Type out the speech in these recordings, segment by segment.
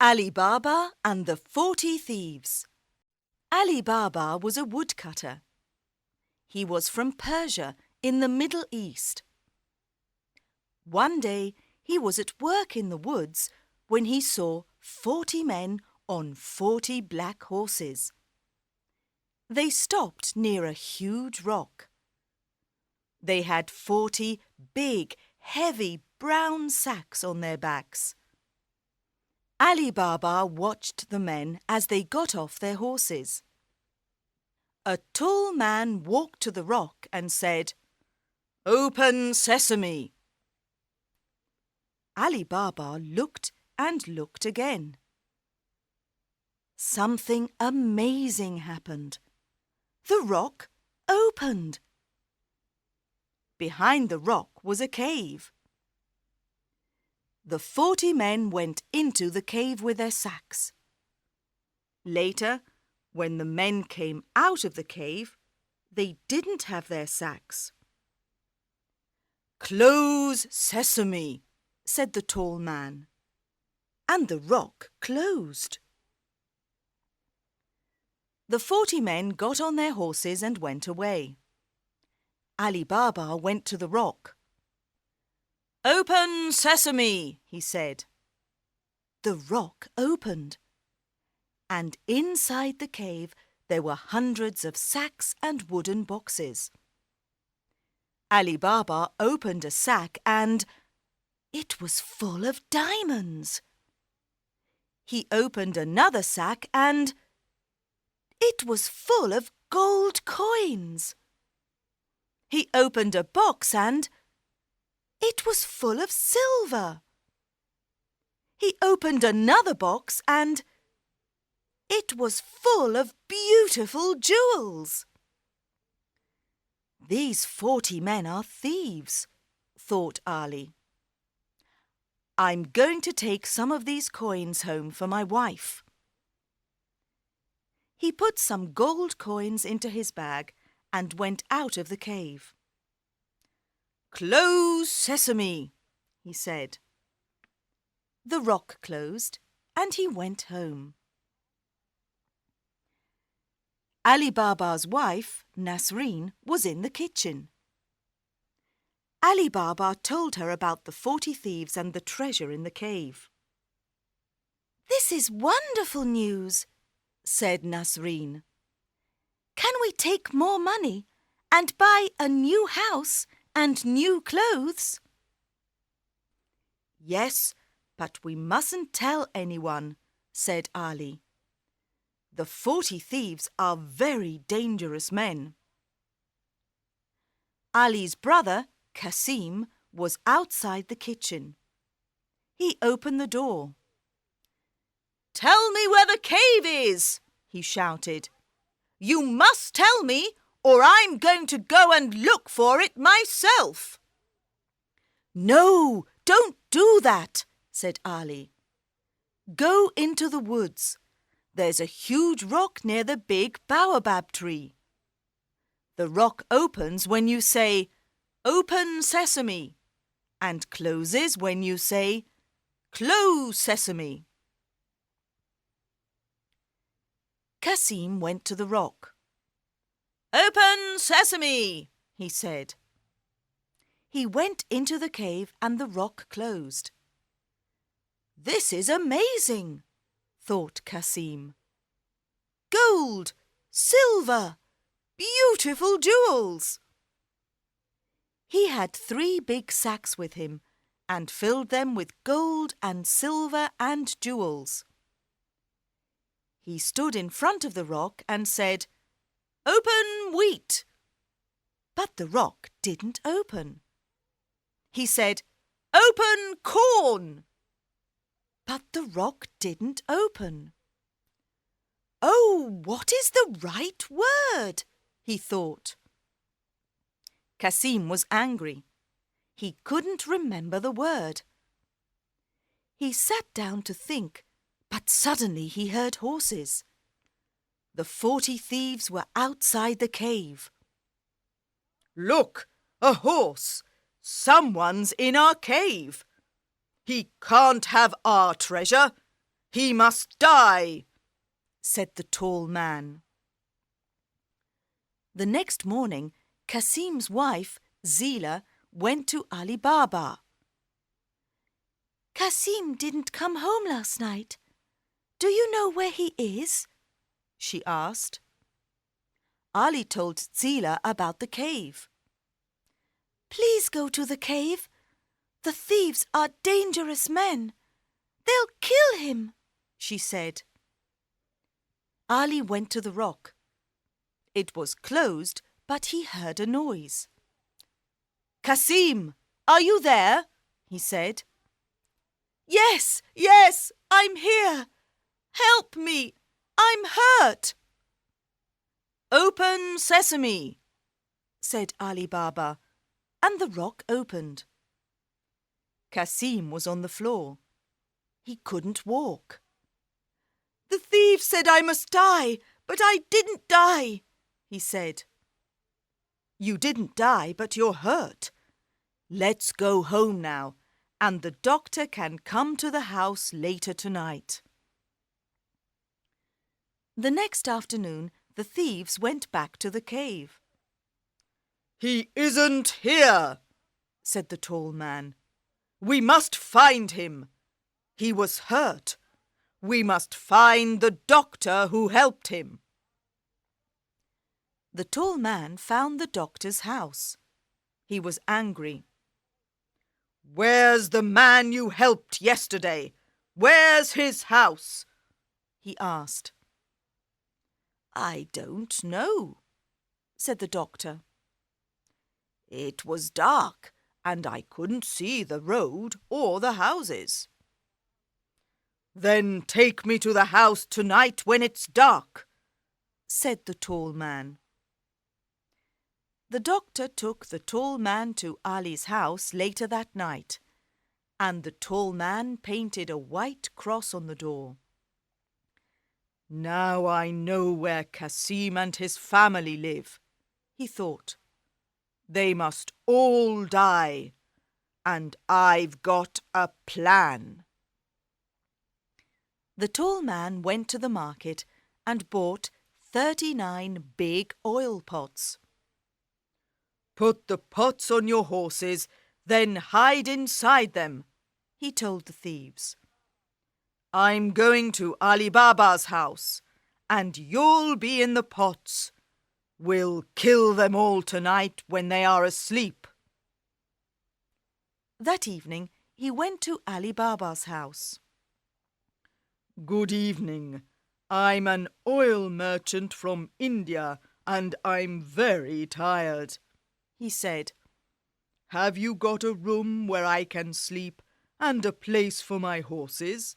Ali Baba and the 40 Thieves. Ali Baba was a woodcutter. He was from Persia in the Middle East. One day he was at work in the woods when he saw 40 men on 40 black horses. They stopped near a huge rock. They had 40 big, heavy brown sacks on their backs. Ali Baba watched the men as they got off their horses. A tall man walked to the rock and said, "Open sesame!" Ali Baba looked and looked again. Something amazing happened. The rock opened. Behind the rock was a cave. The 40 men went into the cave with their sacks. Later, when the men came out of the cave, they didn't have their sacks. "Close sesame," said the tall man, and the rock closed. The 40 men got on their horses and went away. Ali Baba went to the rock. "Open sesame," he said. The rock opened, and inside the cave there were hundreds of sacks and wooden boxes. Ali Baba opened a sack and it was full of diamonds. He opened another sack and it was full of gold coins. He opened a box and it was full of silver. He opened another box and it was full of beautiful jewels. "These 40 men are thieves," thought Ali. "I'm going to take some of these coins home for my wife." He put some gold coins into his bag and went out of the cave. "Close sesame," he said. The rock closed and he went home. Ali Baba's wife, Nasreen, was in the kitchen. Ali Baba told her about the 40 thieves and the treasure in the cave. "This is wonderful news," said Nasreen. "Can we take more money and buy a new house and new clothes?" "Yes, but we mustn't tell anyone," said Ali. "The 40 thieves are very dangerous men." Ali's brother, Kasim, was outside the kitchen. He opened the door. "Tell me where the cave is," he shouted. "You must tell me, or I'm going to go and look for it myself." "No, don't do that," said Ali. "Go into the woods. There's a huge rock near the big baobab tree. The rock opens when you say, 'Open sesame,' and closes when you say, 'Close sesame.'" Kasim went to the rock. "Open sesame," he said. He went into the cave and the rock closed. "This is amazing," thought Kasim. "Gold, silver, beautiful jewels." He had 3 big sacks with him and filled them with gold and silver and jewels. He stood in front of the rock and said, "Open wheat." But the rock didn't open. He said, "Open corn." But the rock didn't open. "Oh, what is the right word?" he thought. Kasim was angry. He couldn't remember the word. He sat down to think, but suddenly he heard horses. The 40 thieves were outside the cave. "Look, a horse! Someone's in our cave. He can't have our treasure. He must die, said the tall man. The next morning, Kasim's wife, Zila, went to Ali Baba. Kasim didn't come home last night. Do you know where he is? She asked. Ali told Zila about the cave. Please go to the cave. The thieves are dangerous men. They'll kill him, she said. Ali went to the rock. It was closed, but he heard a noise. Kasim, are you there? He said. Yes, I'm here. Help me, I'm hurt. Open sesame, said Ali Baba, and the rock opened. Kasim was on the floor. He couldn't walk. The thieves said I must die, but I didn't die, he said. You didn't die, but you're hurt. Let's go home now, and the doctor can come to the house later tonight. The next afternoon, the thieves went back to the cave. He isn't here, said the tall man. We must find him. He was hurt. We must find the doctor who helped him. The tall man found the doctor's house. He was angry. Where's the man you helped yesterday? Where's his house? He asked. I don't know, said the doctor. It was dark, and I couldn't see the road or the houses. Then take me to the house tonight when it's dark, said the tall man. The doctor took the tall man to Ali's house later that night, and the tall man painted a white cross on the door. Now I know where Kasim and his family live, he thought. They must all die, and I've got a plan. The tall man went to the market and bought 39 big oil pots. Put the pots on your horses, then hide inside them, he told the thieves. I'm going to Ali Baba's house, and you'll be in the pots. We'll kill them all tonight when they are asleep. That evening, he went to Ali Baba's house. Good evening. I'm an oil merchant from India, and I'm very tired, he said. Have you got a room where I can sleep and a place for my horses?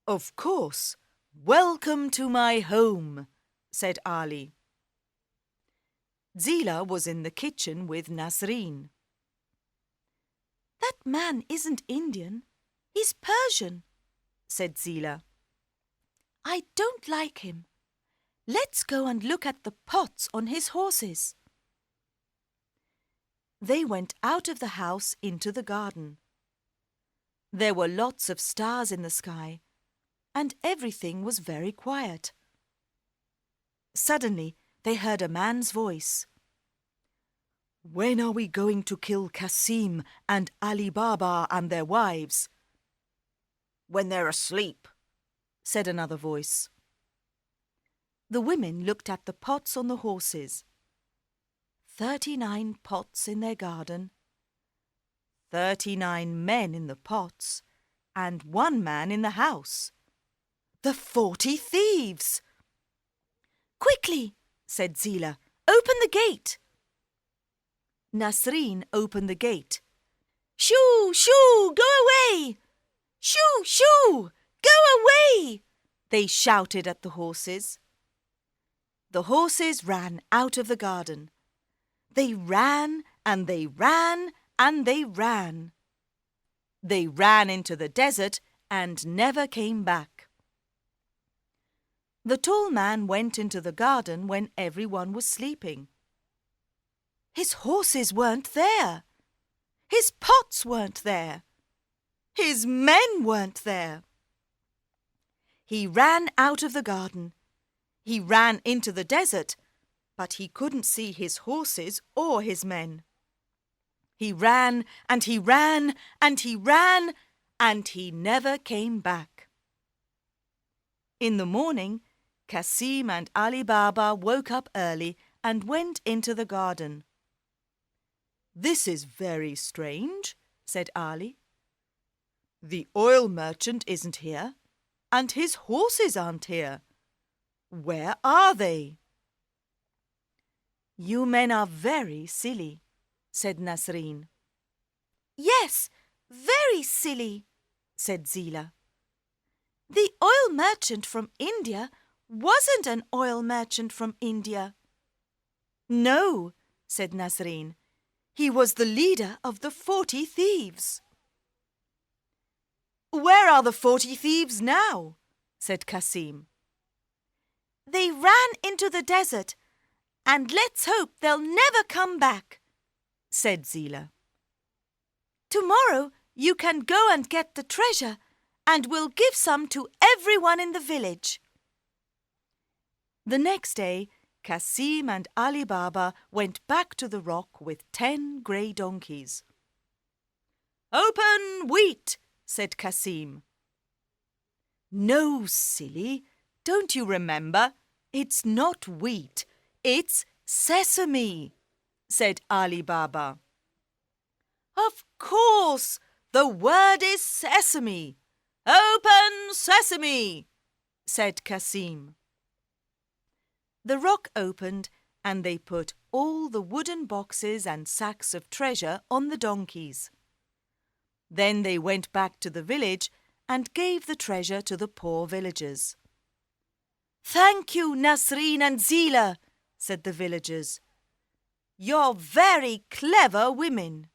Of course. Welcome to my home, said Ali. Zila was in the kitchen with Nasreen. That man isn't Indian. He's Persian, said Zila. I don't like him. Let's go and look at the pots on his horses. They went out of the house into the garden. There were lots of stars in the sky, and everything was very quiet. Suddenly, they heard a man's voice. When are we going to kill Kasim and Ali Baba and their wives? When they're asleep, said another voice. The women looked at the pots on the horses. 39 pots in their garden, 39 men in the pots, and 1 man in the house. The 40 thieves! Quickly, said Zila, open the gate. Nasreen opened the gate. Shoo, shoo, go away! Shoo, shoo, go away! They shouted at the horses. The horses ran out of the garden. They ran and they ran and they ran. They ran into the desert and never came back. The tall man went into the garden when everyone was sleeping. His horses weren't there. His pots weren't there. His men weren't there. He ran out of the garden. He ran into the desert, but he couldn't see his horses or his men. He ran and he ran and he ran, and he never came back. In the morning, Cassim and Ali Baba woke up early and went into the garden. "This is very strange," said Ali. "The oil merchant isn't here, and his horses aren't here. Where are they?" "You men are very silly," said Nasreen. "Yes, very silly," said Zila. "The oil merchant from India wasn't an oil merchant from India." "No," said Nasreen. "He was the leader of the 40 thieves." "Where are the 40 thieves now?" said Cassim. "They ran into the desert, and let's hope they'll never come back," said Zila. "Tomorrow you can go and get the treasure, and we'll give some to everyone in the village." The next day, Cassim and Ali Baba went back to the rock with 10 grey donkeys. "Open wheat," said Cassim. "No, silly, don't you remember? It's not wheat, it's sesame," said Ali Baba. "Of course, the word is sesame. Open sesame," said Cassim. The rock opened, and they put all the wooden boxes and sacks of treasure on the donkeys. Then they went back to the village and gave the treasure to the poor villagers. "Thank you, Nasreen and Zila," said the villagers. "You're very clever women."